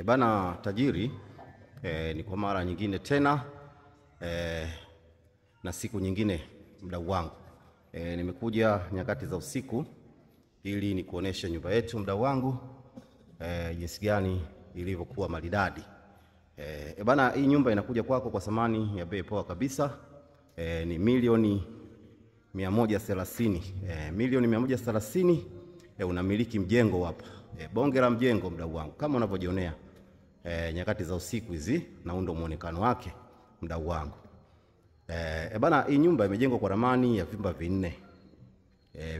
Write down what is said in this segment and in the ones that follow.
Bana tajiri, ni kwa mara nyingine tena na siku nyingine mdau wangu. Nimekuja nyakati za usiku ili nikuoneshe nyumba yetu mdau wangu jinsi gani ilivyokuwa maridadi. Bana hii nyumba inakuja kwako kwa thamani ya bei poa kabisa. Ni milioni 130. Milioni 130 unamiliki mjengo hapa. Bonge la mjengo mdau wangu kama unavyojionea nyakati za usiku hizi na ndo muonekano wake mdau wangu. Bana hii nyumba imejengwa kwa ramani ya vyumba vinne.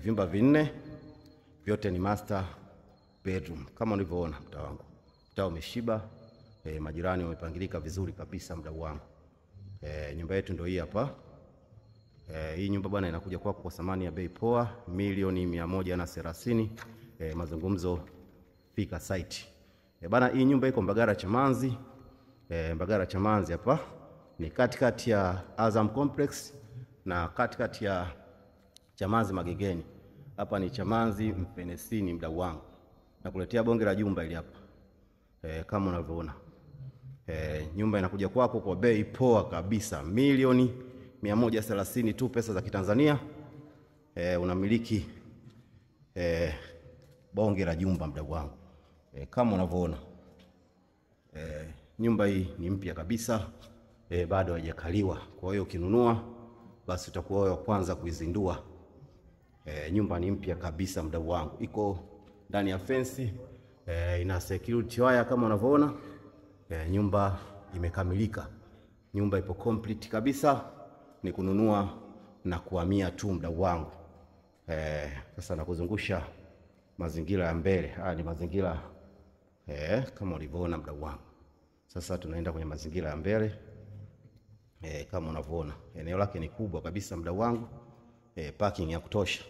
Vyumba vinne vyote ni master bedroom kama ulivyoona mdau wangu. Mtaa umeshiba, majirani wamepangilika vizuri kabisa mdau wangu. Nyumba yetu ndio hii hapa. Hii nyumba bwana inakuja kwako kwa thamani ya bei poa, milioni 130. Mazungumzo fika site. Bana hii nyumba iko Mbagala Chamanzi. Mbagala Chamanzi hapa ni katikati ya Azam Complex na katikati ya Chamanzi Magegeni. Hapa ni Chamanzi Mpenesini mdau wangu. Nakuletea bonge la jumba ili hapa. Kama unavyoona. Nyumba inakuja kwako kwa bei poa kabisa, milioni 130 tu pesa za Kitanzania. Unamiliki bonge la jumba mdau wangu. Kama unavyoona. Nyumba hii ni mpya kabisa. Bado haijakaliwa. Kwa hiyo ukinunua basi utakuwa wewe wa kwanza kuizindua. Nyumba ni mpya kabisa mdau wangu. Iko ndani ya fence. Ina security wire kama unavyoona. Nyumba imekamilika. Nyumba ipo complete kabisa. Ni kununua na kuhamia tu mdau wangu. Sasa nakuzungusha mazingira ya mbele. Haya ni mazingira kama ulivyoona mdau wangu. Sasa tunaenda kwenye mazingira ya mbele. Kama unavyoona. Eneo lake ni kubwa kabisa mdau wangu. Parking ya kutosha.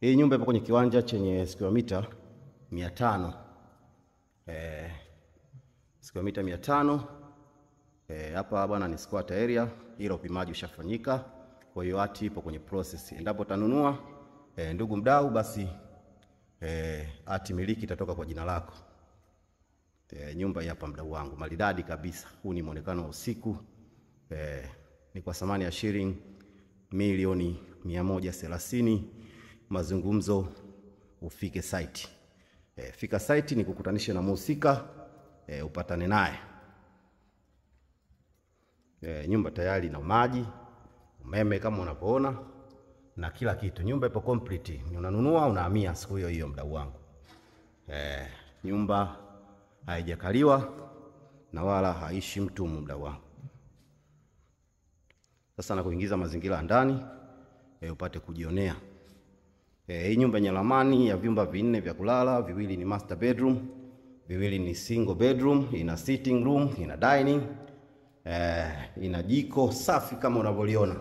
Hii nyumba ipo kwenye kiwanja chenye square mita 500. Square mita 500. Hapa bwana ni squat area. Hilo upimaji ushafanyika. Kwa hiyo hati ipo kwenye process. Endapo utanunua ndugu mdau basi hati miliki itatoka kwa jina lako. Nyumba hii hapa mdau wangu maridadi kabisa. Huu ni muonekano wa usiku. Ni kwa thamani ya shilingi milioni 130. Mazungumzo ufike site. Fika site ni kukutanisha na mhusika upatane naye. Nyumba tayari na maji, umeme kama unavyoona na kila kitu. Nyumba ipo complete. Unanunua unahamia siku hiyo hiyo mdau wangu. Nyumba haijakaliwa na wala haishi mtu mdau wangu. Sasa na kuingiza mazingira ndani upate kujionea. Hii nyumba yenye ramani ya vyumba vinne vya kulala, viwili ni master bedroom, viwili ni single bedroom, ina sitting room, ina dining, ina jiko safi kama unavyoliona.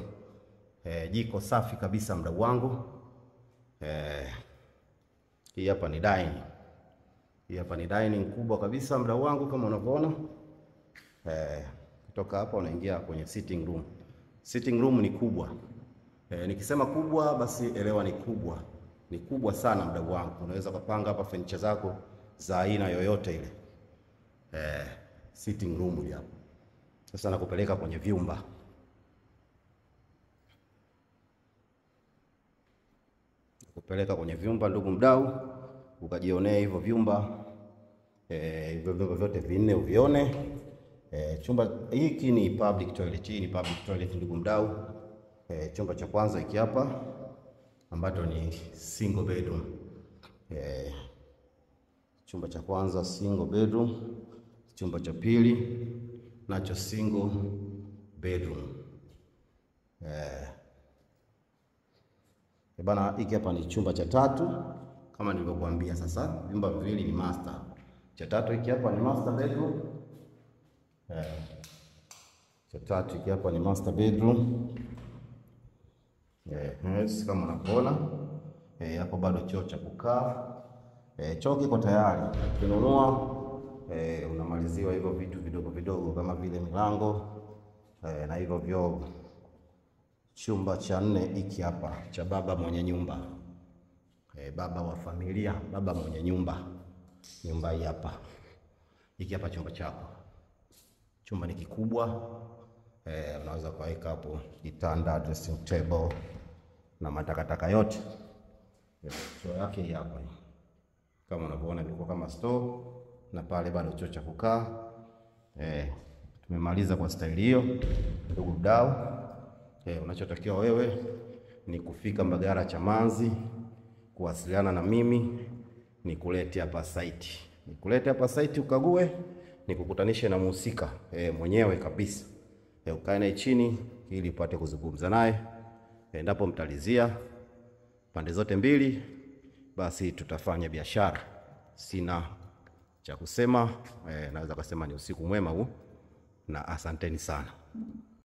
Jiko safi kabisa mdau wangu. Hii hapa ni dining. Hii hapa ni dining kubwa kabisa mdau wangu kama unavyoona. Kutoka hapa unaingia kwenye sitting room. Sitting room ni kubwa. Nikisema kubwa basi elewa ni kubwa. Ni kubwa sana mdau wangu. Unaweza kupanga hapa furniture zako za aina yoyote ile. Sitting room hii hapa. Sasa nakupeleka kwenye vyumba. Nakupeleka kwenye vyumba ndugu mdau, ukajionea hivyo vyumba. Hivyo vyumba vyote vinne uvione. Chumba hiki ni public toilet. Hii ni public toilet ndugu mdau. Chumba cha kwanza hiki hapa ambacho ni single bedroom. Chumba cha kwanza single bedroom. Chumba cha pili nacho single bedroom. Bana hiki hapa ni chumba cha tatu kama nilivyokuambia. Sasa vyumba viwili ni master. Cha tatu hiki hapa ni master bedroom. Cha tatu hiki hapa ni master bedroom. Kama unavyoona. Hapo bado choo cha kukaa. Choo kiko tayari. Ukinunua unamaliziwa hivyo vitu vidogo vidogo kama vile milango na hivyo vyoo. Chumba cha 4 hiki hapa cha baba mwenye nyumba. Baba wa familia, baba mwenye nyumba. nyumba hii hapa. Hiki hapa chumba chako. Chumba ni kikubwa. Unaweza kuweka hapo kitanda, dressing table na matakataka yote. Store yake hii hapa. Kama unavyoona imekuwa kama store, na pale bado choo cha kukaa. Tumemaliza kwa staili hiyo. Ndugu mdau, unachotakiwa wewe ni kufika Mbagala Chamazi, kuwasiliana na mimi, nikulete hapa site. Nikulete hapa site ukague, nikukutanishe na mhusika mwenyewe kabisa. Ukae naye chini ili upate kuzungumza naye. Endapo mtalizia pande zote mbili, basi tutafanya biashara. Sina cha kusema, naweza kusema ni usiku mwema huu, na asanteni sana.